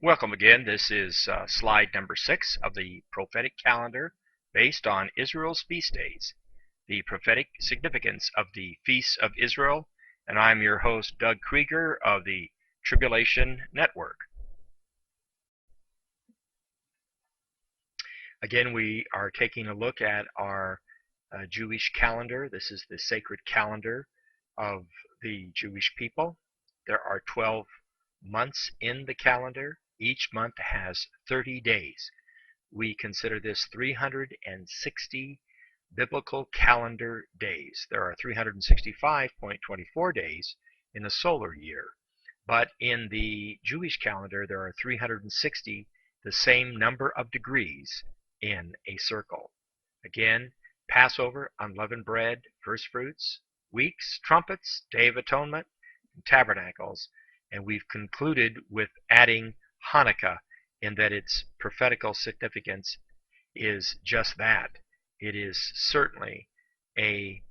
Welcome again. This is slide number 6 of the prophetic calendar based on Israel's feast days, the prophetic significance of the feasts of Israel, and I'm your host, Doug Krieger of the Tribulation Network. Again, we are taking a look at our Jewish calendar. This is the sacred calendar of the Jewish people. There are 12 months in the calendar. Each month has 30 days. We consider this 360 biblical calendar days. There are 365.24 days in a solar year, but in the Jewish calendar there are 360, the same number of degrees in a circle. Again, Passover, unleavened bread, first fruits, weeks, trumpets, Day of Atonement, and tabernacles, and we've concluded with adding Hanukkah in that its prophetical significance is just that. It is certainly a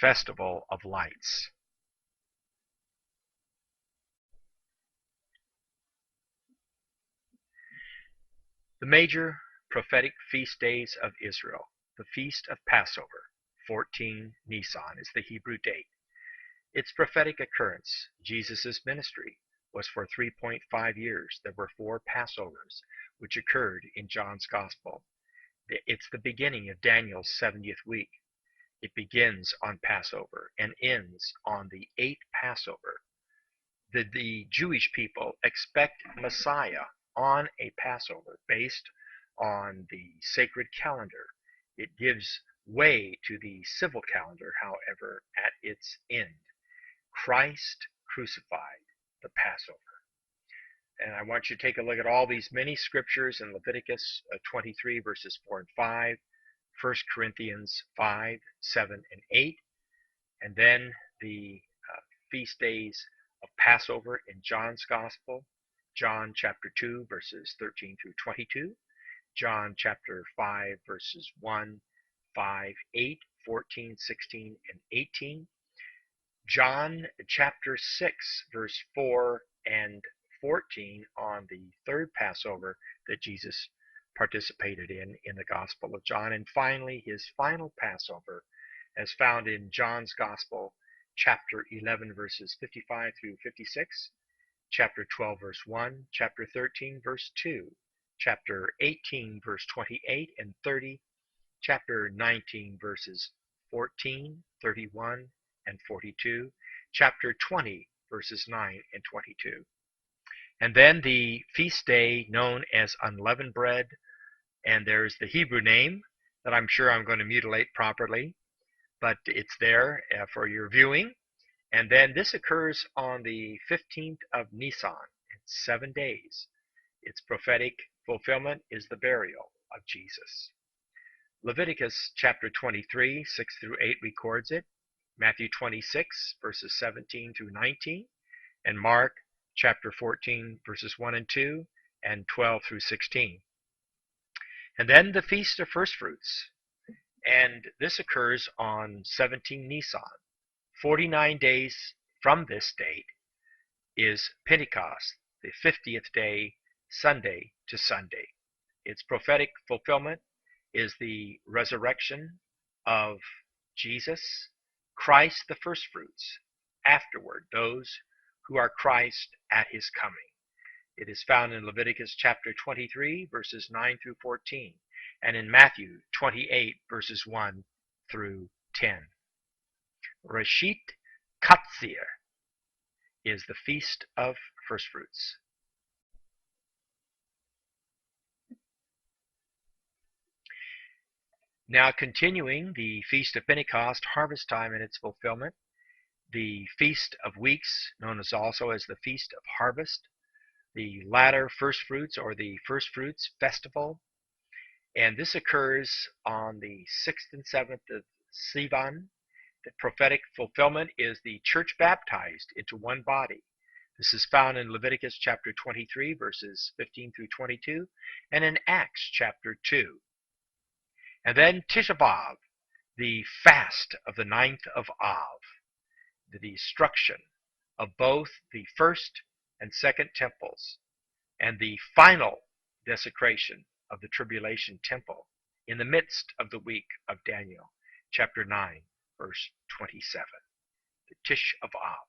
festival of lights. The major prophetic feast days of Israel. The Feast of Passover, 14 Nisan is the Hebrew date. Its prophetic occurrence, Jesus' ministry, was for 3.5 years. There were 4 Passovers, which occurred in John's Gospel. It's the beginning of Daniel's 70th week. It begins on Passover and ends on the 8th Passover. The Jewish people expect Messiah on a Passover based on the sacred calendar. It gives way to the civil calendar, however, at its end. Christ crucified, the Passover. And I want you to take a look at all these many scriptures in Leviticus 23 verses 4 and 5, 1 Corinthians 5, 7, and 8, and then the feast days of Passover in John's Gospel, John chapter 2 verses 13 through 22, John chapter 5 verses 1, 5, 8, 14, 16, and 18, John chapter 6 verse 4 and 14 on the third Passover that Jesus participated in the Gospel of John, and finally his final Passover as found in John's Gospel, chapter 11 verses 55 through 56, chapter 12 verse 1, chapter 13 verse 2, chapter 18 verse 28 and 30, chapter 19 verses 14, 31, and 42, chapter 20 verses 9 and 22. And then the feast day known as unleavened bread, and there's the Hebrew name that I'm sure I'm going to mutilate properly, but it's there for your viewing. And then this occurs on the 15th of Nisan. It's 7 days. Its prophetic fulfillment is the burial of Jesus. Leviticus chapter 23, 6 through 8 records it. Matthew 26 verses 17 through 19, and Mark chapter 14 verses 1 and 2, and 12 through 16. And then the Feast of First Fruits, and this occurs on 17 Nisan. 49 days from this date is Pentecost, the 50th day, Sunday to Sunday. Its prophetic fulfillment is the resurrection of Jesus, Christ the firstfruits, afterward those who are Christ at his coming. It is found in Leviticus chapter 23 verses 9 through 14, and in Matthew 28 verses 1 through 10. Reshit Katzir is the Feast of Firstfruits. Now continuing the Feast of Pentecost, harvest time and its fulfillment, the Feast of Weeks, known as also as the Feast of Harvest, the latter firstfruits or the firstfruits festival, and this occurs on the 6th and 7th of Sivan. The prophetic fulfillment is the church baptized into one body. This is found in Leviticus chapter 23 verses 15 through 22, and in Acts chapter 2. And then Tisha B'Av, the fast of the 9th of Av, the destruction of both the first and second temples, and the final desecration of the tribulation temple in the midst of the week of Daniel, chapter 9, verse 27, the Tish of Av.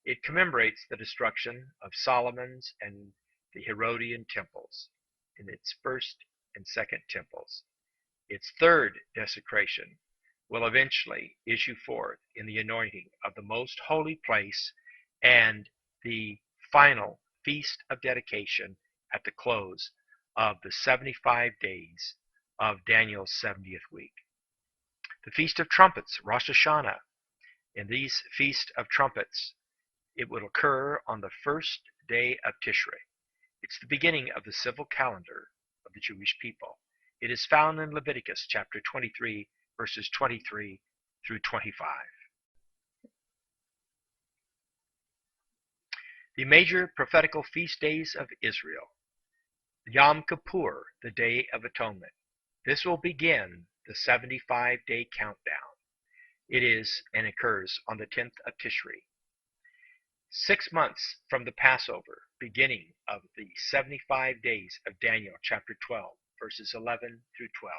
It commemorates the destruction of Solomon's and the Herodian temples in its first and second temples. Its third desecration will eventually issue forth in the anointing of the most holy place and the final feast of dedication at the close of the 75 days of Daniel's 70th week. The Feast of Trumpets, Rosh Hashanah. In these Feast of Trumpets, it will occur on the first day of Tishrei. It's the beginning of the civil calendar of the Jewish people. It is found in Leviticus chapter 23, verses 23 through 25. The major prophetical feast days of Israel. Yom Kippur, the Day of Atonement. This will begin the 75-day countdown. It is and occurs on the 10th of Tishrei. 6 months from the Passover, beginning of the 75 days of Daniel chapter 12, verses 11 through 12.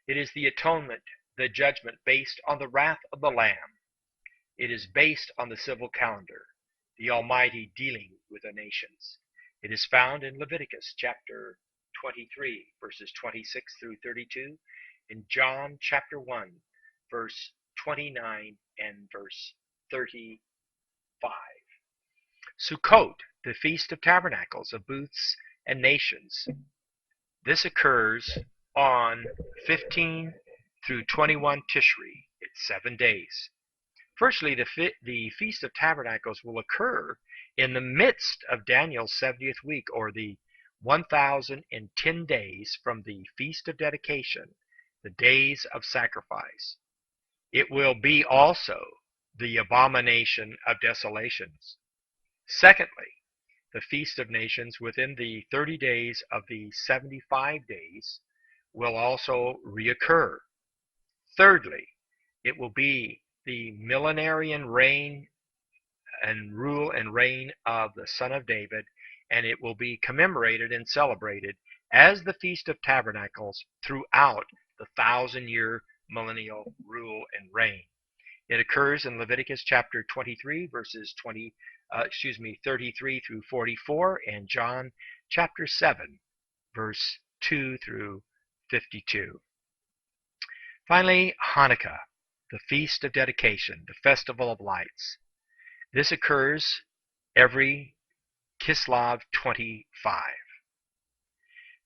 It is the atonement, the judgment based on the wrath of the Lamb. It is based on the civil calendar, the Almighty dealing with the nations. It is found in Leviticus chapter 23, verses 26 through 32, in John chapter 1, verse 29 and verse 35. Sukkot, the Feast of Tabernacles, of Booths and Nations. This occurs on 15 through 21 Tishri. It's 7 days. Firstly, the Feast of Tabernacles will occur in the midst of Daniel's 70th week, or the 1,010 days from the Feast of Dedication, the days of sacrifice. It will be also the abomination of desolations. Secondly, the Feast of Nations within the 30 days of the 75 days will also reoccur. Thirdly, it will be the millenarian reign and rule and reign of the Son of David, and it will be commemorated and celebrated as the Feast of Tabernacles throughout the 1,000-year millennial rule and reign. It occurs in Leviticus chapter 23, verses 33 through 44, and John chapter 7, verse 2 through 52. Finally, Hanukkah, the Feast of Dedication, the Festival of Lights. This occurs every Kislev 25.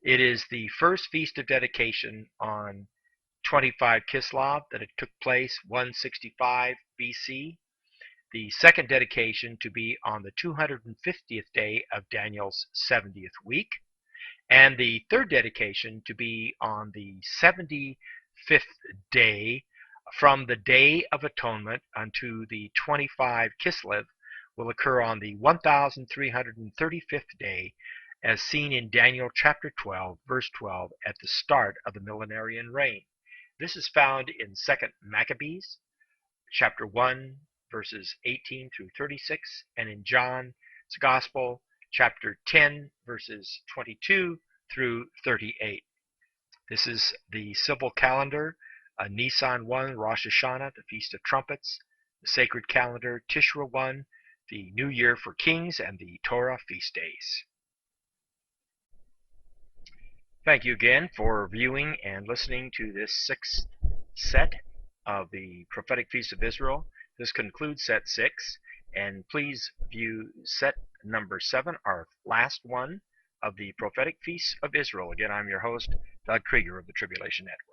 It is the first Feast of Dedication on 25 Kislev that it took place 165 BC. The second dedication to be on the 250th day of Daniel's 70th week, and the third dedication to be on the 75th day from the Day of Atonement unto the 25 Kislev will occur on the 1,335th day, as seen in Daniel chapter 12, verse 12, at the start of the millenarian reign. This is found in 2 Maccabees chapter 1, verses 18 through 36, and in John's Gospel chapter 10, verses 22 through 38. This is the civil calendar, Nisan 1, Rosh Hashanah, the Feast of Trumpets, the sacred calendar, Tishri 1, the New Year for Kings, and the Torah feast days. Thank you again for viewing and listening to this sixth set of the Prophetic Feast of Israel. This concludes set 6, and please view set number 7, our last one of the Prophetic Feast of Israel. Again, I'm your host, Doug Krieger of the Tribulation Network.